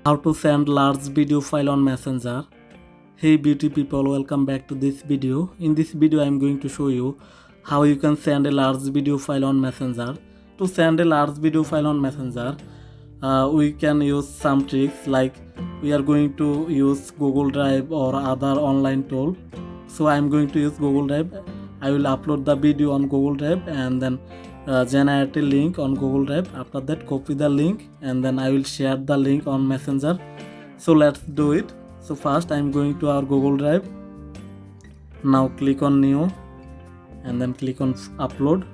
How to send large video file on Messenger. Hey beauty people, welcome back to this video. In this video I am going to show you how you can send a large video file on Messenger. To send a large video file on Messenger, we can use some tricks, like we are going to use Google Drive or other online tool. So I am going to use Google Drive. I will upload the video on Google Drive and then generate a link on Google Drive. After that, copy the link and then I will share the link on Messenger. So let's do it. So first I am going to our Google Drive. Now click on new and then click on upload.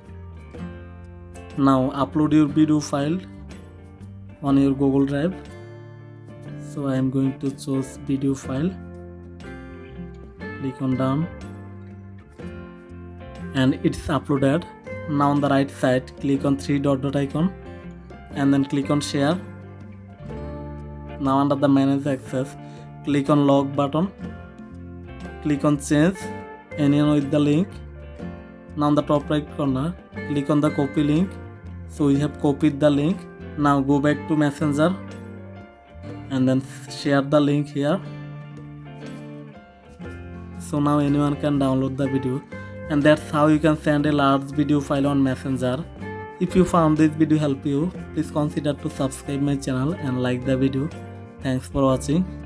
Now upload your video file on your Google Drive. So I am going to choose video file. Click on done and it's uploaded. Now on the right side, click on three dot icon and then click on share. Now under the manage access, click on log button. Click on change anyone with the link. Now on the top right corner, click on the copy link. So we have copied the link. Now go back to Messenger and then share the link here. So now anyone can download the video, and that's how you can send a large video file on Messenger. If you found this video help you, please consider to subscribe my channel and like the video. Thanks for watching.